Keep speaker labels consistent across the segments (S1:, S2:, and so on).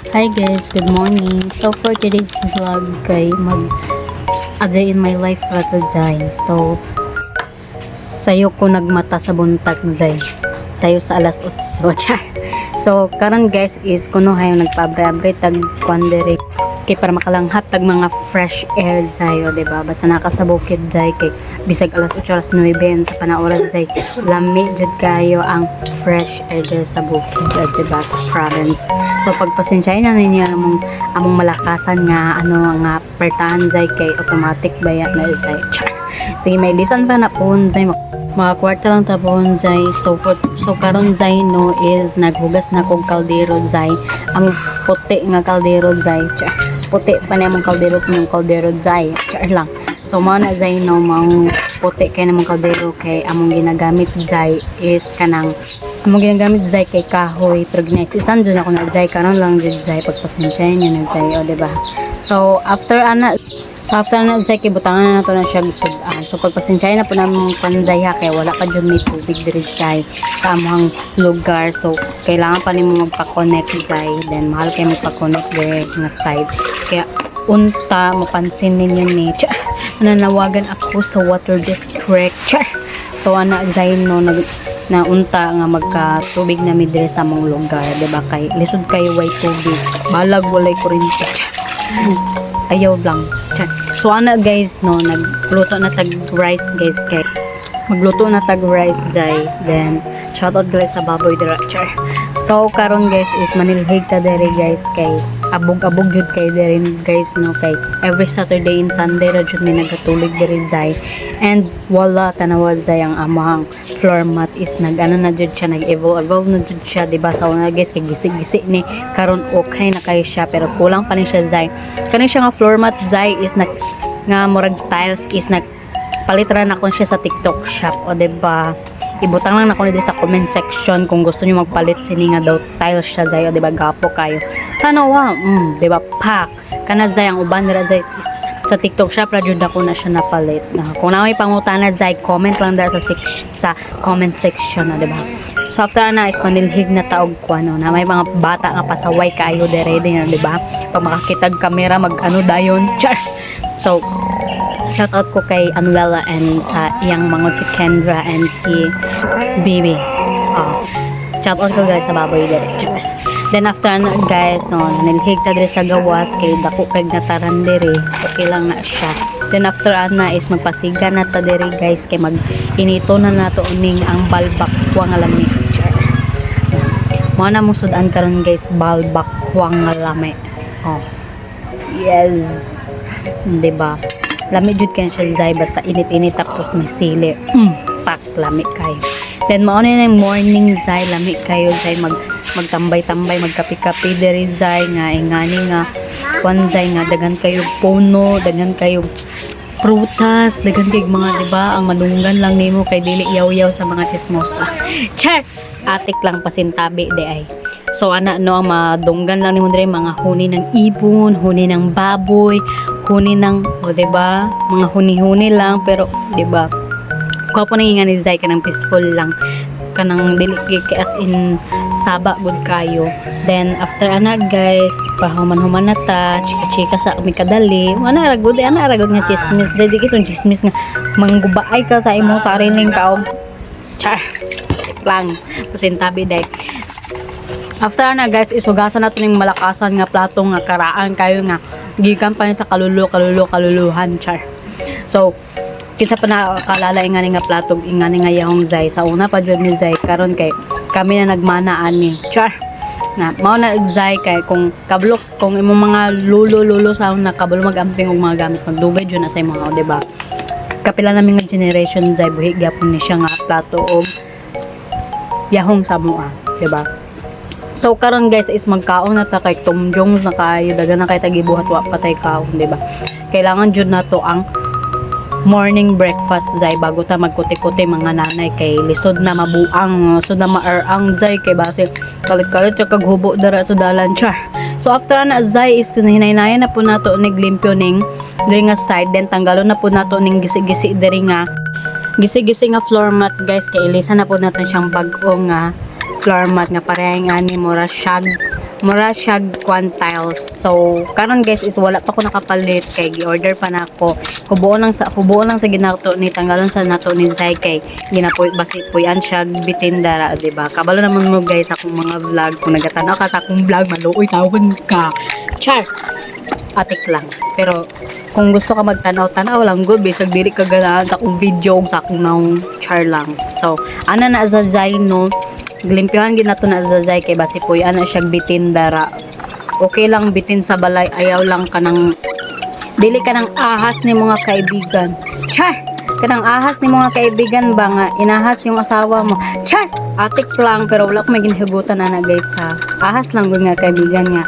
S1: Hi guys, good morning. So for today's vlog kay a day in my life ra today. So sayo ko nagmata sa buntag zay. Sayo sa alas 8. Char. So karon guys is kuno hayo nagpabre-abre tag kwandere kay para makalanghap tag mga fresh air zay o diba basta naka sa bukid zay kay bisag alas 8 alas 9 sa panauran zay lami jud kayo ang fresh air dyan sa bukid diba sa province. So pagpasensyahin na ninyo among malakasan nga nga pertahan zay kay automatic bayat na zay. Char. Sige may lisan pa na po zay mga kwarta lang tapon zay. So karon zay no is naghugas na kog kaldero zay ang puti nga kaldero zay. Char. Puti pa na mong kaldero zay. Char lang. So mao na zay no mang puti kay namong kaldero kay among ginagamit zay is kanang among ginagamit zay kay kahoy pero ginasisan dyan ako na zay karon lang dyan zay pagpasensyahin nyo na zay o diba. So after na zay kay butangan na nato na siya sudan. So pagpasensyahin na po namin panzay ha kaya wala pa dyan may tubig diri zay sa among lugar. So kailangan pa nimo magpa-connect zay, then mahal kayo magpa-connect diri nga side kaya unta mapansin ninyo ni nanawagan ako sa water district. So ana zay no na unta nga magka-tubig na midre sa among lugar, diba kay lisod kayo way tubig, balag walay kuryente. Ayaw lang. So ana guys no nagluto na tag rice guys kay magluto na tag rice jay, then shout out guys sa baboy dira. So karon guys is manilhig ta dere guys kay abog-abog jud kay dere guys no kay every Saturday and Sunday ra jud may nagatulog dere zay, and wala tanawa zay ang amang floor mat is nag-ano na jud siya, nag-evolve na jud siya diba. Sa una guys kay gisi-gisi ni karon okay na kay siya pero kulang pa ni siya zay. Kani siya nga floor mat zay is nga murag tiles is palitra na ko siya sa TikTok shop o diba. Ibutang lang ako dito sa comment section kung gusto niyo magpalit sini nga daw tiles siya zay o diba gapo kayo tanawa diba pak kana zay ang uban nila zay sa TikTok shop ra jud ako na siya napalit na. Kung na may pangutana zay comment lang dara sa comment section na diba. So after na is manilhig na taog ko na may mga bata nga pasaway kayo dere din na diba pag makakitag kamera mag-ano dayon. Char. So shout out ko kay Anuela and sa iyang mangod si Kendra and si Bibi. Shout out ko guys sa baboy dere. Then after guys no nanilhig ta diri sa gawas kay dako kay nataran diri okay lang na siya. Then after na is magpasiga na ta diri guys kay mag-inito na nato uning ang balbakwa nga lami. Mo na mo sudan karon guys balbakwa nga lami. Yes. Diba? Lami jud kan siya zay basta init-init tapos may sili. Pak lami kayo. Then mao na yung morning zay lami kayo zay magtambay-tambay magkapi-kapi diri zay nga ingani nga wanzay nga dagan kayo puno, dagan kayo prutas, dagan kay mga diba ang madunggan lang nimo kay dili yaw-yaw sa mga chismosa. Char! Atik lang pasintabi de ay. So ana no ang madunggan lang nimo diri mga huni ng ibon, huni ng baboy, huni ng diba mga huni-huni lang pero diba ko nang ingani zay kanang peaceful lang kanang dili kay as in saba gud kayo. Then after ana guys pahuman-human na ta chika-chika sa kadali ana ragud nga chismis dili kitong chismis nga manggubaay ka sa imo sariling kaog. Char lang pasintabi day. After na guys isugasan nato ning malakasan nga plato nga karaan kayo nga gikan pa ni sa kaluluhan. Char. So kita pa nakalala ingani nga plato ingani nga yahong zay sa una pa jud ni zay karon kay kami na nagmanaan ni. Char. Na mao na zay kay kung kablok kung imong mga lulo sa una kabalo magamping og mga gamit magdugay jud na sa imong diba. Kapila namin nga generation zay buhi gyapon ni siya nga plato og yahong sa mua, diba? So karon guys is magkaon na ta kay tumjong na kayo dagan na kay tagibuhat wa patay kaon, diba? Kailangan jud nato ang morning breakfast zay bago ta magkuti-kuti mga nanay kay lisod na mabuang so na maarang zay kay base kalit-kalit sa kaghubo dara sa dalan. Char. So after na zay is hinay-nayan na po nato niglimpyo ning diri nga side, then tanggalon na po nato ning gisi-gisi diri nga gisi-gisi nga floor mat guys kay ilisa na po natin siyang bag-o nga floor mat nga parehang ani mura shag mura siya quantiles. So karon guys is wala pa ko nakapalit kay gi-order pa na ako. Hubuo lang sa ginato ni tanggalon sa nato ni Zay kay ginapoy basi puyan siya bitin dara, di ba? Kabalo naman mo guys akong mga vlog kung nagatanaw ka sa akong vlog maluoy tawon ka. Char. Atik lang. Pero kung gusto ka magtanaw-tanaw lang good bisag dili ka ganahan sa akong video sa akong naong char lang. So ana na sa Zay no glimpyohan gid nato na sa Zay kay basi puy ana siya bitin dara. Okay lang bitin sa balay ayaw lang kanang dili ka ng ahas ni mga kaibigan. Char! Kanang ahas ni mga kaibigan ba nga inahas yung asawa mo. Char! Atik lang pero wala ko may ginhugutan na guys ha. Ahas lang gud nga kaibigan nga.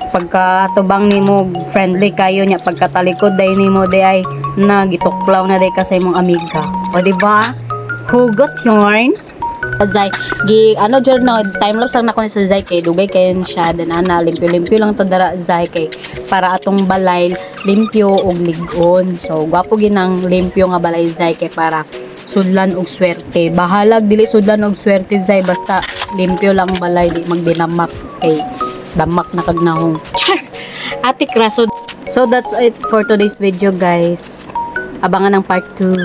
S1: Pagkatubang nimo friendly kayo nya pagkatalikod day nimo day ay nagituklaw na day ka sa imong amiga. O di ba? Hugot yarn. Zay gi ano jud no time lapse lang nako ni sa Zay kay dugay kayo siya then ana limpyo lang to dara Zay kay para atong balay limpyo og ligon. So gwapo ginang limpyo nga balay Zay kay para sudlan og swerte. Bahalag dili sudlan og swerte Zay basta limpyo lang balay di magdinamak kay damak na kagnahong. Char! Ate Kraso. So that's it for today's video guys. Abangan ang part 2.